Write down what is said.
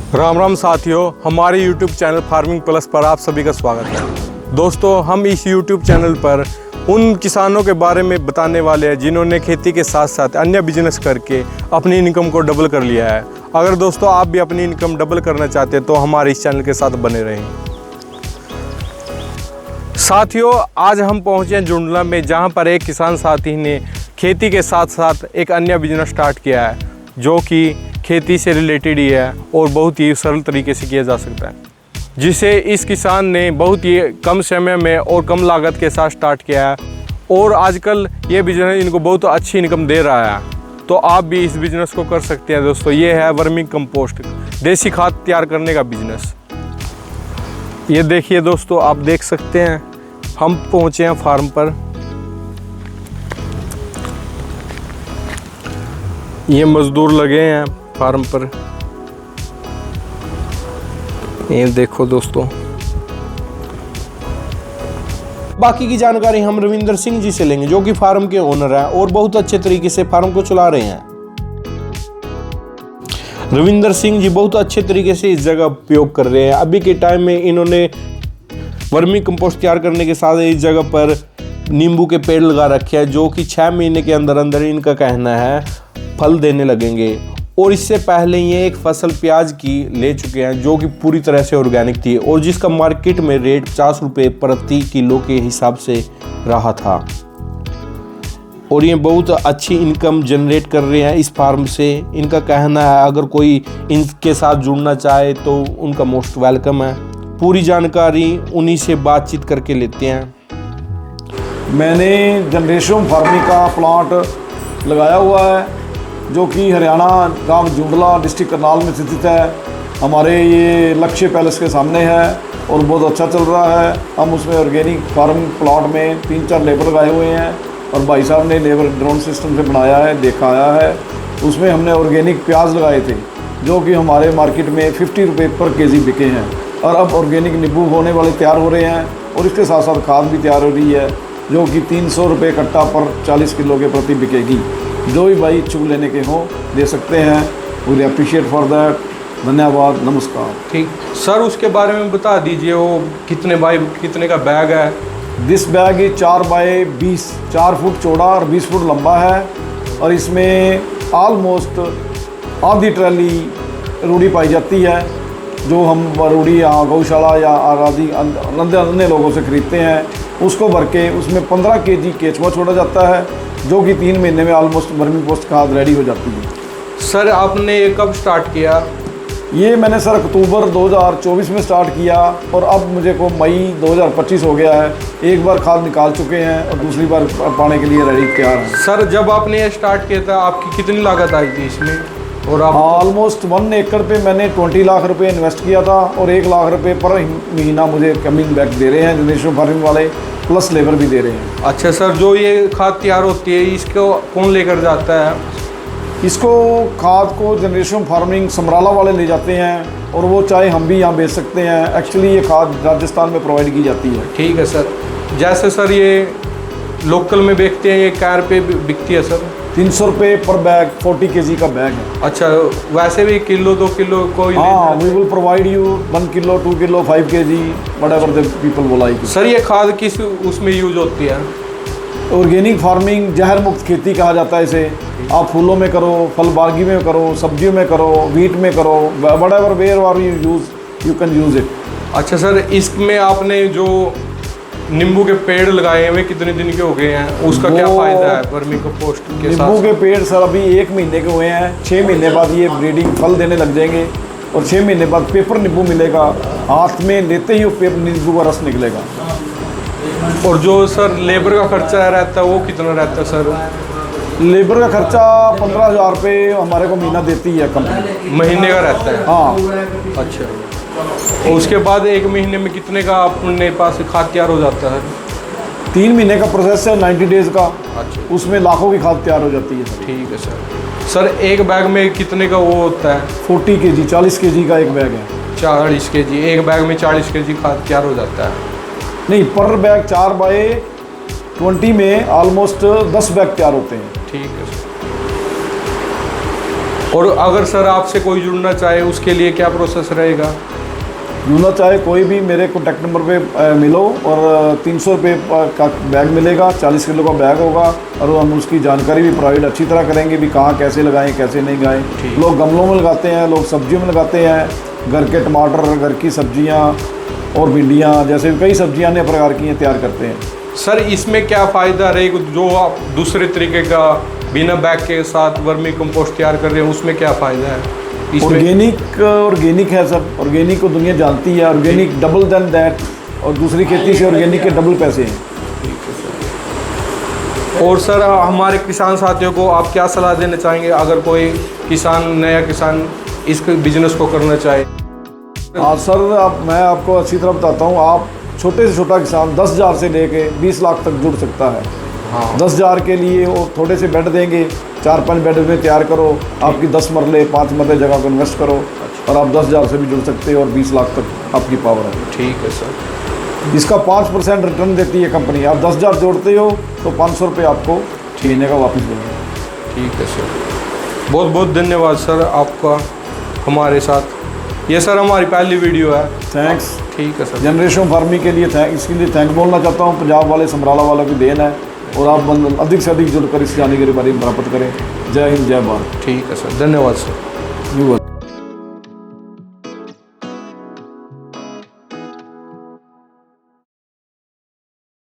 राम राम साथियों, हमारे YouTube channel farming plus पर आप सभी का स्वागत है। दोस्तों, हम इस YouTube चैनल पर उन किसानों के बारे में बताने वाले हैं जिन्होंने खेती के साथ साथ अन्य बिजनेस करके अपनी इनकम को डबल कर लिया है। अगर दोस्तों आप भी अपनी इनकम डबल करना चाहते हैं तो हमारे इस चैनल के साथ बने रहें। साथियों, आज हम पहुँचे हैं जुंडला में, जहाँ पर एक किसान साथी ने खेती के साथ साथ एक अन्य बिजनेस स्टार्ट किया है जो कि खेती से रिलेटेड ही है और बहुत ही सरल तरीके से किया जा सकता है, जिसे इस किसान ने बहुत ही कम समय में और कम लागत के साथ स्टार्ट किया है और आजकल ये बिजनेस इनको बहुत अच्छी इनकम दे रहा है। तो आप भी इस बिज़नेस को कर सकते हैं दोस्तों। ये है वर्मिंग कंपोस्ट, देसी खाद तैयार करने का बिजनेस। ये देखिए दोस्तों, आप देख सकते हैं हम पहुँचे हैं फार्म पर। ये मज़दूर लगे हैं फार्म पर। ये देखो दोस्तों, बाकी की जानकारी हम रविंदर सिंह जी से लेंगे, जो कि फार्म के ओनर हैं और बहुत अच्छे तरीके से फार्म को चला रहे हैं। रविंदर सिंह जी बहुत अच्छे तरीके से इस जगह उपयोग कर रहे हैं। अभी के टाइम में इन्होंने वर्मी कंपोस्ट तैयार करने के साथ इस जगह पर नींबू के पेड़ लगा रखे हैं, जो कि 6 महीने के अंदर अंदर इनका कहना है फल देने लगेंगे। और इससे पहले ये एक फसल प्याज की ले चुके हैं जो कि पूरी तरह से ऑर्गेनिक थी और जिसका मार्केट में रेट 50 रुपये प्रति किलो के हिसाब से रहा था। और ये बहुत अच्छी इनकम जनरेट कर रहे हैं इस फार्म से। इनका कहना है अगर कोई इनके साथ जुड़ना चाहे तो उनका मोस्ट वेलकम है। पूरी जानकारी उन्हीं से बातचीत करके लेते हैं। मैंने जनरेशन फार्मिंग का प्लांट लगाया हुआ है जो कि हरियाणा गांव जुंडला डिस्ट्रिक्ट करनाल में स्थित है। हमारे ये लक्ष्य पैलेस के सामने है और बहुत अच्छा चल रहा है। हम उसमें ऑर्गेनिक फार्मिंग प्लॉट में 3-4 लेबर लगाए हुए हैं और भाई साहब ने लेबर ड्रोन सिस्टम से बनाया है, देखा आया है। उसमें हमने ऑर्गेनिक प्याज लगाए थे जो कि हमारे मार्केट में 50 रुपये पर केजी बिके हैं। और अब ऑर्गेनिक नींबू होने वाले तैयार हो रहे हैं और इसके साथ साथ खाद भी तैयार हो रही है जो कि 300 रुपये कट्टा पर 40 किलो के प्रति बिकेगी। जो भी भाई इच्छुक लेने के हों दे सकते हैं। We appreciate for that. धन्यवाद, नमस्कार। ठीक सर, उसके बारे में बता दीजिए, वो कितने का बैग है? This bag is 4 by 20, 4 foot चौड़ा और 20 फुट लंबा है। और इसमें ऑलमोस्ट आधी ट्राली रूढ़ी पाई जाती है जो हम रूढ़ी यहाँ गौशाला या आदि अन्य लोगों से खरीदते हैं। उसको भर के उसमें 15 केजी केचुआ छोड़ा जाता है जो कि 3 महीने में ऑलमोस्ट वर्मी पोस्ट खाद रेडी हो जाती है। सर, आपने ये कब स्टार्ट किया? ये मैंने सर अक्टूबर 2024 में स्टार्ट किया और अब मुझे को मई 2025 हो गया है। एक बार खाद निकाल चुके हैं और दूसरी बार पाने के लिए रेडी तैयार है। सर, जब आपने ये स्टार्ट किया था आपकी कितनी लागत आई थी इसमें? और आप ऑलमोस्ट 1 एकड़ पे मैंने 20 लाख रुपए इन्वेस्ट किया था और 1 लाख रुपए पर महीना मुझे कमिंग बैक दे रहे हैं जनरेशन फार्मिंग वाले, प्लस लेबर भी दे रहे हैं। अच्छा सर, जो ये खाद तैयार होती है इसको कौन लेकर जाता है? इसको खाद को जनरेशन फार्मिंग समराला वाले ले जाते हैं और वो चाहे हम भी यहाँ बेच सकते हैं। एक्चुअली ये खाद राजस्थान में प्रोवाइड की जाती है। ठीक है सर। जैसे सर ये लोकल में बेचते हैं, ये कार पे बिकती है सर? 300 रुपये पर बैग, 40 केजी का बैग है। अच्छा, वैसे भी किलो 2 किलो कोई? हाँ, we will provide you 1 kilo 2 kilo 5 KG whatever the people will like. Sir, ये खाद किस उसमें यूज होती है? ऑर्गेनिक फार्मिंग जहर मुक्त खेती कहा जाता है इसे। आप फूलों में करो, फल बागी में करो, सब्जियों में करो, वीट में करो, whatever where are you use you can use it. अच्छा सर, इसमें आपने जो नींबू के पेड़ लगाए हुए कितने दिन के हो गए हैं, उसका क्या फ़ायदा है वर्मी कंपोस्ट के साथ? नींबू के पेड़ सर अभी 1 महीने के हुए हैं। 6 महीने बाद ये ब्रीडिंग फल देने लग जाएंगे और 6 महीने बाद पेपर नींबू मिलेगा। हाथ में लेते ही वो पेपर नींबू का रस निकलेगा। और जो सर लेबर का खर्चा रहता है वो कितना रहता है सर? लेबर का खर्चा 15,000 रुपये हमारे को महीना देती है कंपनी। महीने का रहता है? हाँ। अच्छा, और उसके बाद 1 महीने में कितने का अपने पास खाद तैयार हो जाता है? 3 महीने का प्रोसेस है, 90 डेज़ का। अच्छा, उसमें लाखों की खाद तैयार हो जाती है। ठीक है सर। सर, एक बैग में कितने का वो होता है? 40 केजी, 40 केजी का एक बैग है। 40 केजी, एक बैग में 40 केजी खाद तैयार हो जाता है? नहीं, पर बैग 4 बाय 20 में ऑलमोस्ट 10 बैग तैयार होते हैं। ठीक है सर। और अगर सर आपसे कोई जुड़ना चाहे उसके लिए क्या प्रोसेस रहेगा? जुड़ना चाहे कोई भी मेरे कॉन्टैक्ट नंबर पे मिलो और 300 रुपये का बैग मिलेगा, 40 किलो का बैग होगा और हम उसकी जानकारी भी प्रोवाइड अच्छी तरह करेंगे भी कहाँ कैसे लगाएं कैसे नहीं लगाएं। लोग गमलों में लगाते हैं, लोग सब्जियों में लगाते हैं, घर के टमाटर, घर की सब्जियाँ और भिंडियाँ जैसे कई सब्जियाँ अन्य प्रकार की तैयार करते हैं। सर इसमें क्या फ़ायदा रहेगा जो आप दूसरे तरीके का बिना बैग के साथ वर्मी कंपोस्ट तैयार कर रहे हैं, उसमें क्या फ़ायदा है? ऑर्गेनिक है सर, ऑर्गेनिक को दुनिया जानती है, ऑर्गेनिक डबल देन दैट, और दूसरी खेती से ऑर्गेनिक के डबल पैसे हैं। और सर हमारे किसान साथियों को आप क्या सलाह देना चाहेंगे अगर कोई किसान, नया किसान इस बिजनेस को करना चाहे? हाँ सर, मैं आपको अच्छी तरह बताता हूँ। आप छोटे से छोटा किसान 10,000 से लेके 20 लाख तक जुड़ सकता है। हाँ। 10,000 के लिए वो थोड़े से बेड देंगे, 4-5 बेड में तैयार करो, आपकी 10 मरले 5 मरले जगह को इन्वेस्ट करो और आप 10,000 से भी जुड़ सकते हो और 20 लाख तक आपकी पावर है। ठीक है सर। इसका 5% रिटर्न देती है कंपनी। आप 10,000 जोड़ते हो तो 500 रुपये आपको महीने का वापस मिलेगा। ठीक है सर, बहुत बहुत धन्यवाद सर आपका हमारे साथ। ये सर हमारी पहली वीडियो है। थैंक्स। ठीक है सर। जनरेशन फार्मिंग के लिए इसके लिए थैंक बोलना चाहता हूँ। पंजाब वाले, समराला वालों की देन है और आप अधिक से अधिक जुड़कर इस जानकारी के बारे में प्राप्त करें। जय हिंद, जय भारत। ठीक है सर, धन्यवाद सर।